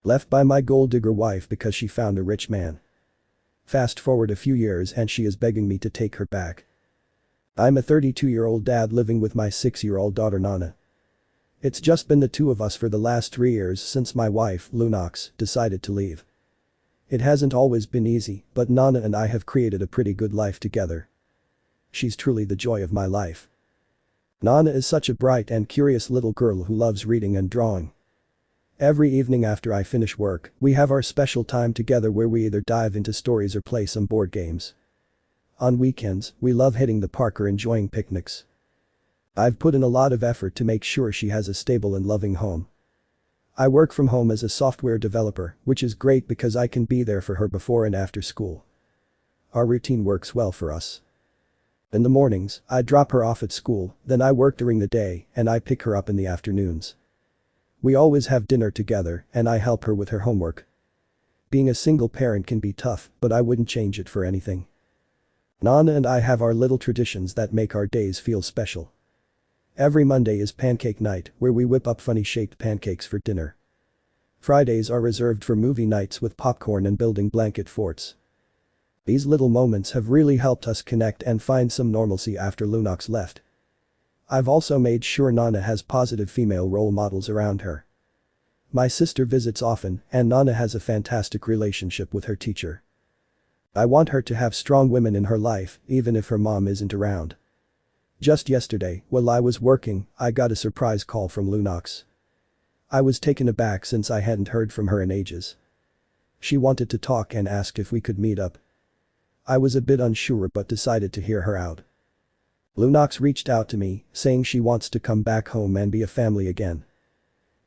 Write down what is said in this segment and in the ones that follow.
Left by my gold digger wife because she found a rich man. Fast forward a few years and she is begging me to take her back. I'm a 32-year-old dad living with my 6-year-old daughter Nana. It's just been the two of us for the last 3 years since my wife, Lunox, decided to leave. It hasn't always been easy, but Nana and I have created a pretty good life together. She's truly the joy of my life. Nana is such a bright and curious little girl who loves reading and drawing. Every evening after I finish work, we have our special time together where we either dive into stories or play some board games. On weekends, we love hitting the park or enjoying picnics. I've put in a lot of effort to make sure she has a stable and loving home. I work from home as a software developer, which is great because I can be there for her before and after school. Our routine works well for us. In the mornings, I drop her off at school, then I work during the day, and I pick her up in the afternoons. We always have dinner together, and I help her with her homework. Being a single parent can be tough, but I wouldn't change it for anything. Nana and I have our little traditions that make our days feel special. Every Monday is pancake night, where we whip up funny-shaped pancakes for dinner. Fridays are reserved for movie nights with popcorn and building blanket forts. These little moments have really helped us connect and find some normalcy after Lunox left. I've also made sure Nana has positive female role models around her. My sister visits often, and Nana has a fantastic relationship with her teacher. I want her to have strong women in her life, even if her mom isn't around. Just yesterday, while I was working, I got a surprise call from Lunox. I was taken aback since I hadn't heard from her in ages. She wanted to talk and asked if we could meet up. I was a bit unsure but decided to hear her out. Lunox reached out to me, saying she wants to come back home and be a family again.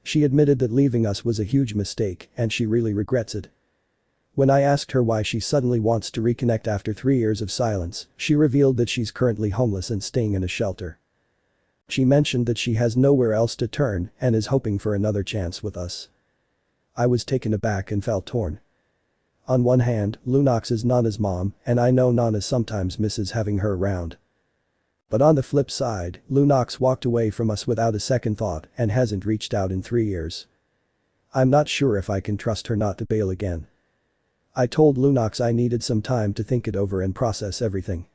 She admitted that leaving us was a huge mistake and she really regrets it. When I asked her why she suddenly wants to reconnect after 3 years of silence, she revealed that she's currently homeless and staying in a shelter. She mentioned that she has nowhere else to turn and is hoping for another chance with us. I was taken aback and felt torn. On one hand, Lunox is Nana's mom, and I know Nana sometimes misses having her around. But on the flip side, Lunox walked away from us without a second thought and hasn't reached out in 3 years. I'm not sure if I can trust her not to bail again. I told Lunox I needed some time to think it over and process everything.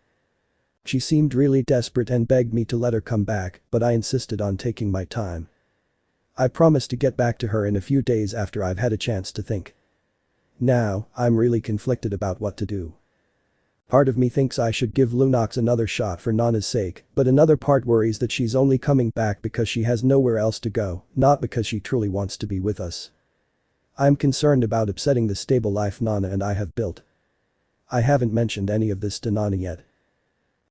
She seemed really desperate and begged me to let her come back, but I insisted on taking my time. I promised to get back to her in a few days after I've had a chance to think. Now, I'm really conflicted about what to do. Part of me thinks I should give Lunox another shot for Nana's sake, but another part worries that she's only coming back because she has nowhere else to go, not because she truly wants to be with us. I'm concerned about upsetting the stable life Nana and I have built. I haven't mentioned any of this to Nana yet.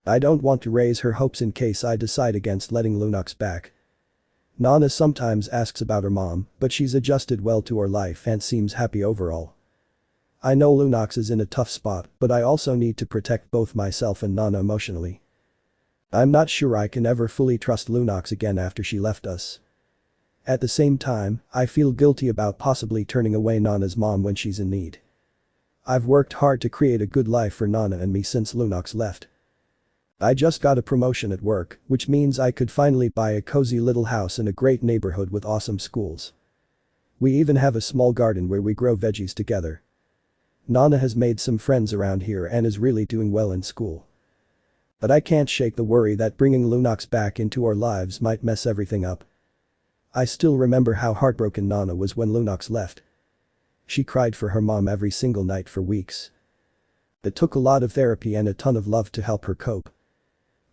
I don't want to raise her hopes in case I decide against letting Lunox back. Nana sometimes asks about her mom, but she's adjusted well to her life and seems happy overall. I know Lunox is in a tough spot, but I also need to protect both myself and Nana emotionally. I'm not sure I can ever fully trust Lunox again after she left us. At the same time, I feel guilty about possibly turning away Nana's mom when she's in need. I've worked hard to create a good life for Nana and me since Lunox left. I just got a promotion at work, which means I could finally buy a cozy little house in a great neighborhood with awesome schools. We even have a small garden where we grow veggies together. Nana has made some friends around here and is really doing well in school. But I can't shake the worry that bringing Lunox back into our lives might mess everything up. I still remember how heartbroken Nana was when Lunox left. She cried for her mom every single night for weeks. It took a lot of therapy and a ton of love to help her cope.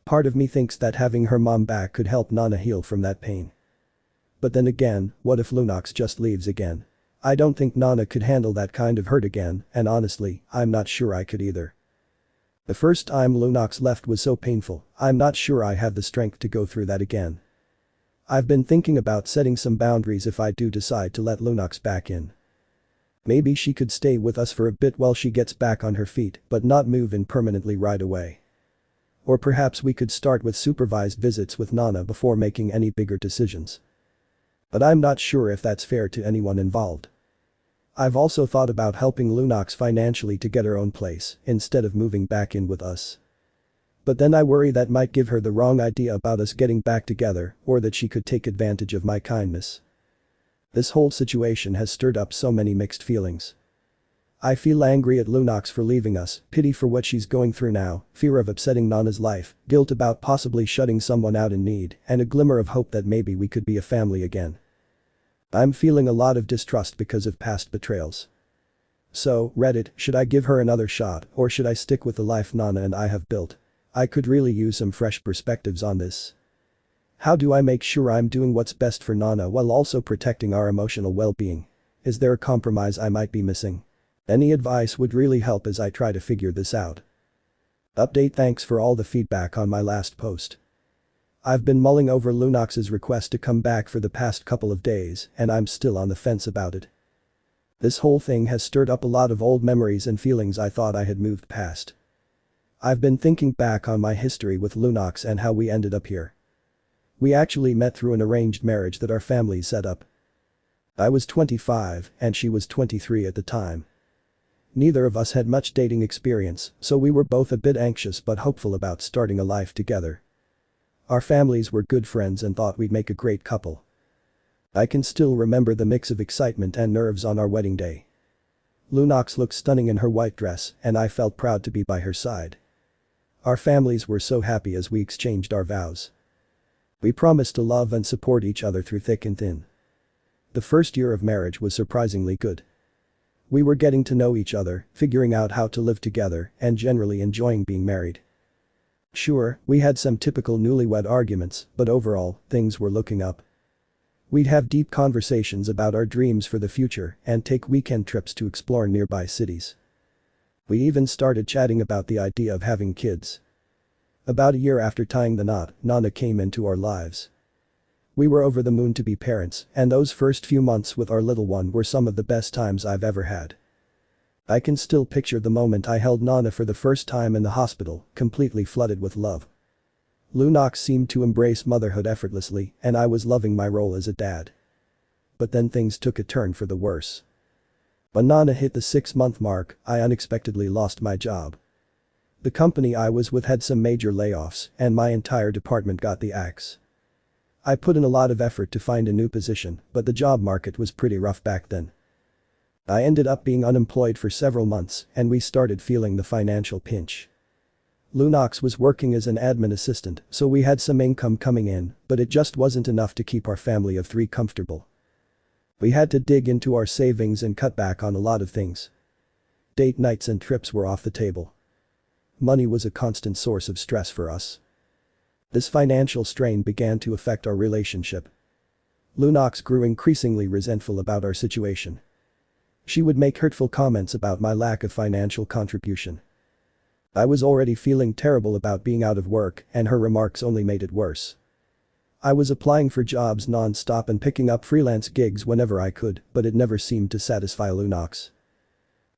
Part of me thinks that having her mom back could help Nana heal from that pain. But then again, what if Lunox just leaves again? I don't think Nana could handle that kind of hurt again, and honestly, I'm not sure I could either. The first time Lunox left was so painful, I'm not sure I have the strength to go through that again. I've been thinking about setting some boundaries if I do decide to let Lunox back in. Maybe she could stay with us for a bit while she gets back on her feet, but not move in permanently right away. Or perhaps we could start with supervised visits with Nana before making any bigger decisions. But I'm not sure if that's fair to anyone involved. I've also thought about helping Lunox financially to get her own place instead of moving back in with us. But then I worry that might give her the wrong idea about us getting back together or that she could take advantage of my kindness. This whole situation has stirred up so many mixed feelings. I feel angry at Lunox for leaving us, pity for what she's going through now, fear of upsetting Nana's life, guilt about possibly shutting someone out in need, and a glimmer of hope that maybe we could be a family again. I'm feeling a lot of distrust because of past betrayals. So, Reddit, should I give her another shot, or should I stick with the life Nana and I have built? I could really use some fresh perspectives on this. How do I make sure I'm doing what's best for Nana while also protecting our emotional well-being? Is there a compromise I might be missing? Any advice would really help as I try to figure this out. Update: thanks for all the feedback on my last post. I've been mulling over Lunox's request to come back for the past couple of days, and I'm still on the fence about it. This whole thing has stirred up a lot of old memories and feelings I thought I had moved past. I've been thinking back on my history with Lunox and how we ended up here. We actually met through an arranged marriage that our families set up. I was 25 and she was 23 at the time. Neither of us had much dating experience, so we were both a bit anxious but hopeful about starting a life together. Our families were good friends and thought we'd make a great couple. I can still remember the mix of excitement and nerves on our wedding day. Lunox looked stunning in her white dress, and I felt proud to be by her side. Our families were so happy as we exchanged our vows. We promised to love and support each other through thick and thin. The first year of marriage was surprisingly good. We were getting to know each other, figuring out how to live together, and generally enjoying being married. Sure, we had some typical newlywed arguments, but overall, things were looking up. We'd have deep conversations about our dreams for the future and take weekend trips to explore nearby cities. We even started chatting about the idea of having kids. About a year after tying the knot, Nana came into our lives. We were over the moon to be parents, and those first few months with our little one were some of the best times I've ever had. I can still picture the moment I held Nana for the first time in the hospital, completely flooded with love. Lunox seemed to embrace motherhood effortlessly, and I was loving my role as a dad. But then things took a turn for the worse. When Nana hit the 6-month mark, I unexpectedly lost my job. The company I was with had some major layoffs, and my entire department got the axe. I put in a lot of effort to find a new position, but the job market was pretty rough back then. I ended up being unemployed for several months, and we started feeling the financial pinch. Lunox was working as an admin assistant, so we had some income coming in, but it just wasn't enough to keep our family of 3 comfortable. We had to dig into our savings and cut back on a lot of things. Date nights and trips were off the table. Money was a constant source of stress for us. This financial strain began to affect our relationship. Lunox grew increasingly resentful about our situation. She would make hurtful comments about my lack of financial contribution. I was already feeling terrible about being out of work, and her remarks only made it worse. I was applying for jobs non-stop and picking up freelance gigs whenever I could, but it never seemed to satisfy Lunox.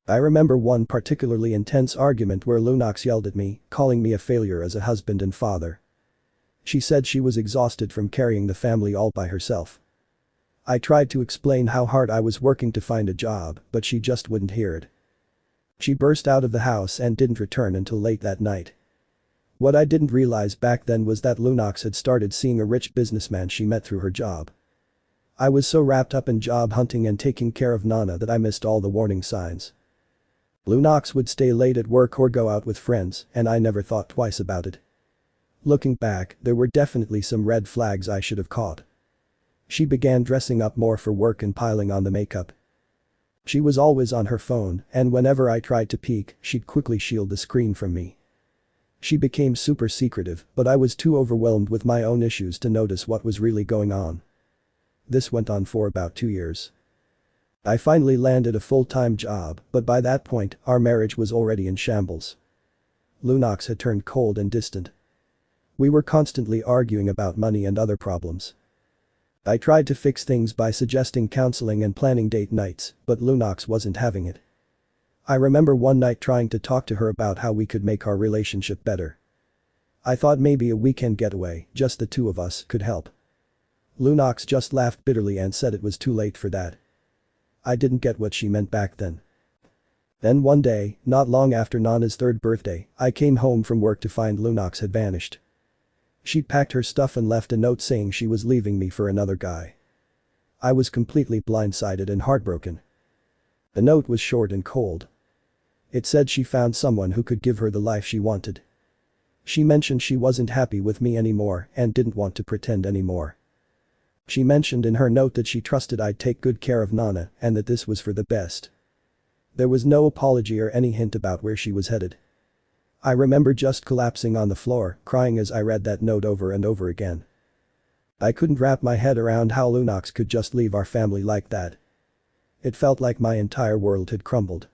I remember one particularly intense argument where Lunox yelled at me, calling me a failure as a husband and father. She said she was exhausted from carrying the family all by herself. I tried to explain how hard I was working to find a job, but she just wouldn't hear it. She burst out of the house and didn't return until late that night. What I didn't realize back then was that Lunox had started seeing a rich businessman she met through her job. I was so wrapped up in job hunting and taking care of Nana that I missed all the warning signs. Lunox would stay late at work or go out with friends, and I never thought twice about it. Looking back, there were definitely some red flags I should have caught. She began dressing up more for work and piling on the makeup. She was always on her phone, and whenever I tried to peek, she'd quickly shield the screen from me. She became super secretive, but I was too overwhelmed with my own issues to notice what was really going on. This went on for about 2 years. I finally landed a full-time job, but by that point, our marriage was already in shambles. Lunox had turned cold and distant. We were constantly arguing about money and other problems. I tried to fix things by suggesting counseling and planning date nights, but Lunox wasn't having it. I remember one night trying to talk to her about how we could make our relationship better. I thought maybe a weekend getaway, just the 2 of us, could help. Lunox just laughed bitterly and said it was too late for that. I didn't get what she meant back then. Then one day, not long after Nana's 3rd birthday, I came home from work to find Lunox had vanished. She'd packed her stuff and left a note saying she was leaving me for another guy. I was completely blindsided and heartbroken. The note was short and cold. It said she found someone who could give her the life she wanted. She mentioned she wasn't happy with me anymore and didn't want to pretend anymore. She mentioned in her note that she trusted I'd take good care of Nana and that this was for the best. There was no apology or any hint about where she was headed. I remember just collapsing on the floor, crying as I read that note over and over again. I couldn't wrap my head around how Lunox could just leave our family like that. It felt like my entire world had crumbled.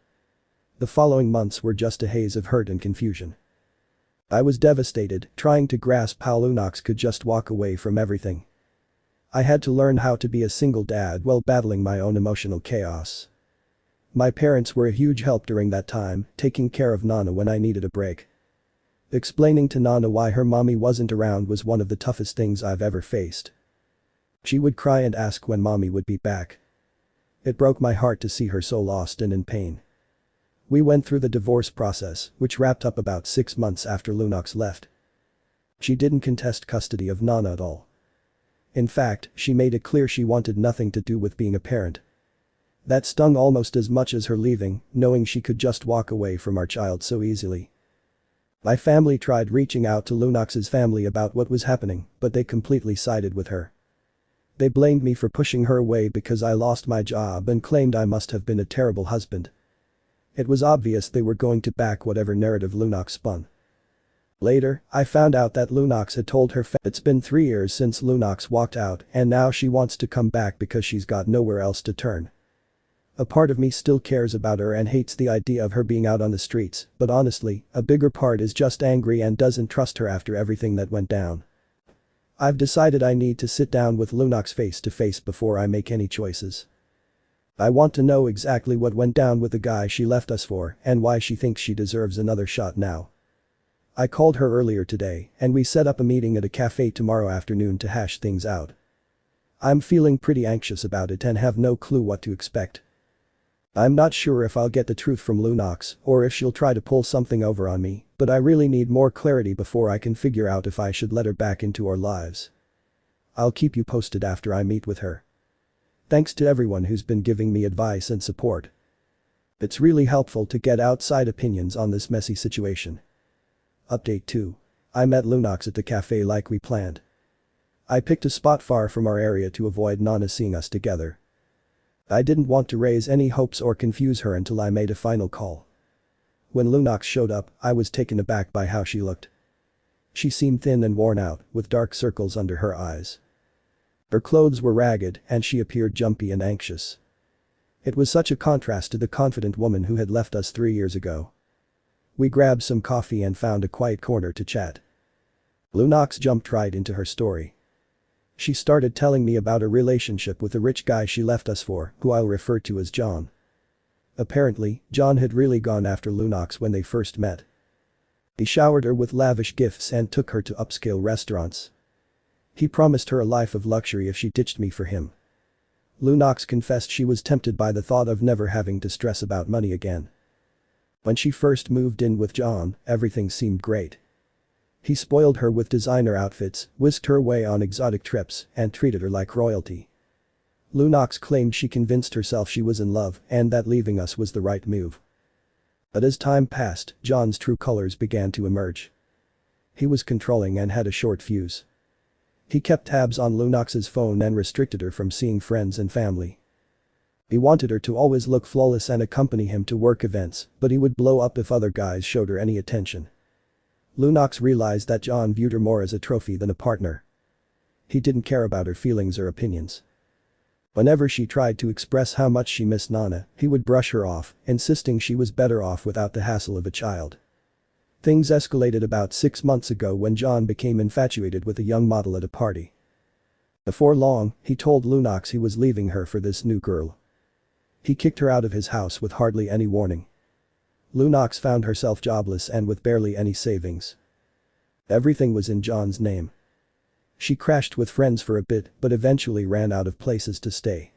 The following months were just a haze of hurt and confusion. I was devastated, trying to grasp how Lunox could just walk away from everything. I had to learn how to be a single dad while battling my own emotional chaos. My parents were a huge help during that time, taking care of Nana when I needed a break. Explaining to Nana why her mommy wasn't around was one of the toughest things I've ever faced. She would cry and ask when mommy would be back. It broke my heart to see her so lost and in pain. We went through the divorce process, which wrapped up about 6 months after Lunox left. She didn't contest custody of Nana at all. In fact, she made it clear she wanted nothing to do with being a parent. That stung almost as much as her leaving, knowing she could just walk away from our child so easily. My family tried reaching out to Lunox's family about what was happening, but they completely sided with her. They blamed me for pushing her away because I lost my job and claimed I must have been a terrible husband. It was obvious they were going to back whatever narrative Lunox spun. Later, I found out that Lunox had told her it's been 3 years since Lunox walked out and now she wants to come back because she's got nowhere else to turn. A part of me still cares about her and hates the idea of her being out on the streets, but honestly, a bigger part is just angry and doesn't trust her after everything that went down. I've decided I need to sit down with Lunox face to face before I make any choices. I want to know exactly what went down with the guy she left us for and why she thinks she deserves another shot now. I called her earlier today and we set up a meeting at a cafe tomorrow afternoon to hash things out. I'm feeling pretty anxious about it and have no clue what to expect. I'm not sure if I'll get the truth from Lunox or if she'll try to pull something over on me, but I really need more clarity before I can figure out if I should let her back into our lives. I'll keep you posted after I meet with her. Thanks to everyone who's been giving me advice and support. It's really helpful to get outside opinions on this messy situation. Update 2. I met Lunox at the cafe like we planned. I picked a spot far from our area to avoid Nana seeing us together. I didn't want to raise any hopes or confuse her until I made a final call. When Lunox showed up, I was taken aback by how she looked. She seemed thin and worn out, with dark circles under her eyes. Her clothes were ragged and she appeared jumpy and anxious. It was such a contrast to the confident woman who had left us 3 years ago. We grabbed some coffee and found a quiet corner to chat. Lunox jumped right into her story. She started telling me about a relationship with a rich guy she left us for, who I'll refer to as John. Apparently, John had really gone after Lunox when they first met. He showered her with lavish gifts and took her to upscale restaurants. He promised her a life of luxury if she ditched me for him. Lunox confessed she was tempted by the thought of never having to stress about money again. When she first moved in with John, everything seemed great. He spoiled her with designer outfits, whisked her away on exotic trips, and treated her like royalty. Lunox claimed she convinced herself she was in love and that leaving us was the right move. But as time passed, John's true colors began to emerge. He was controlling and had a short fuse. He kept tabs on Lunox's phone and restricted her from seeing friends and family. He wanted her to always look flawless and accompany him to work events, but he would blow up if other guys showed her any attention. Lunox realized that John viewed her more as a trophy than a partner. He didn't care about her feelings or opinions. Whenever she tried to express how much she missed Nana, he would brush her off, insisting she was better off without the hassle of a child. Things escalated about 6 months ago when John became infatuated with a young model at a party. Before long, he told Lunox he was leaving her for this new girl. He kicked her out of his house with hardly any warning. Lunox found herself jobless and with barely any savings. Everything was in John's name. She crashed with friends for a bit but eventually ran out of places to stay.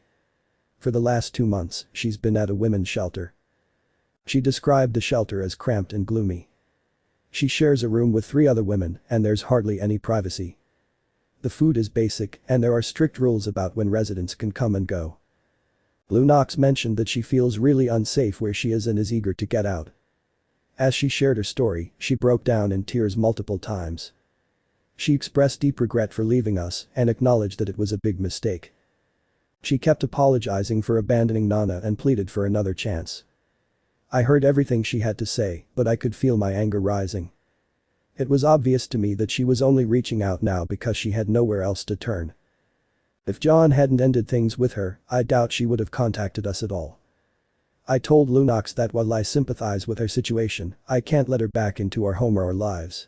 For the last 2 months, she's been at a women's shelter. She described the shelter as cramped and gloomy. She shares a room with 3 other women and there's hardly any privacy. The food is basic and there are strict rules about when residents can come and go. Lunox mentioned that she feels really unsafe where she is and is eager to get out. As she shared her story, she broke down in tears multiple times. She expressed deep regret for leaving us and acknowledged that it was a big mistake. She kept apologizing for abandoning Nana and pleaded for another chance. I heard everything she had to say, but I could feel my anger rising. It was obvious to me that she was only reaching out now because she had nowhere else to turn. If John hadn't ended things with her, I doubt she would have contacted us at all. I told Lunox that while I sympathize with her situation, I can't let her back into our home or our lives.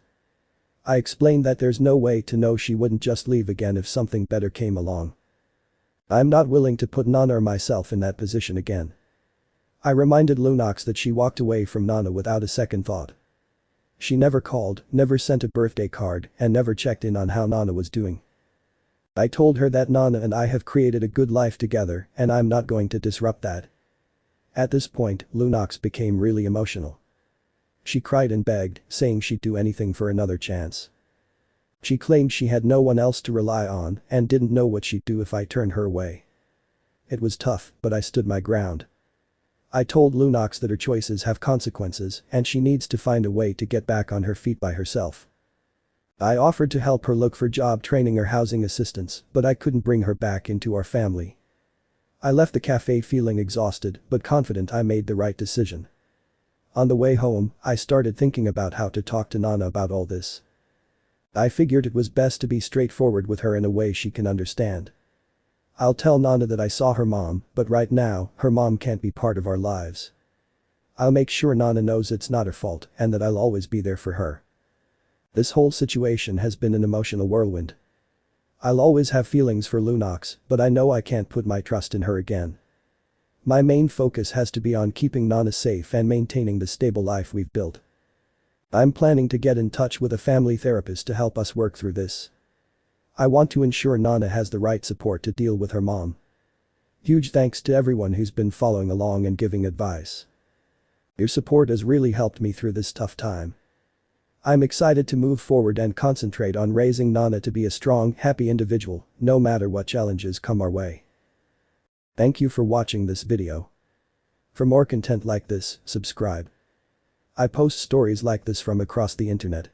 I explained that there's no way to know she wouldn't just leave again if something better came along. I'm not willing to put Nana or myself in that position again. I reminded Lunox that she walked away from Nana without a second thought. She never called, never sent a birthday card, and never checked in on how Nana was doing. I told her that Nana and I have created a good life together and I'm not going to disrupt that. At this point, Lunox became really emotional. She cried and begged, saying she'd do anything for another chance. She claimed she had no one else to rely on and didn't know what she'd do if I turned her away. It was tough, but I stood my ground. I told Lunox that her choices have consequences and she needs to find a way to get back on her feet by herself. I offered to help her look for job training or housing assistance, but I couldn't bring her back into our family. I left the cafe feeling exhausted but confident I made the right decision. On the way home, I started thinking about how to talk to Nana about all this. I figured it was best to be straightforward with her in a way she can understand. I'll tell Nana that I saw her mom, but right now, her mom can't be part of our lives. I'll make sure Nana knows it's not her fault and that I'll always be there for her. This whole situation has been an emotional whirlwind. I'll always have feelings for Lunox, but I know I can't put my trust in her again. My main focus has to be on keeping Nana safe and maintaining the stable life we've built. I'm planning to get in touch with a family therapist to help us work through this. I want to ensure Nana has the right support to deal with her mom. Huge thanks to everyone who's been following along and giving advice. Your support has really helped me through this tough time. I'm excited to move forward and concentrate on raising Nana to be a strong, happy individual, no matter what challenges come our way. Thank you for watching this video. For more content like this, subscribe. I post stories like this from across the internet.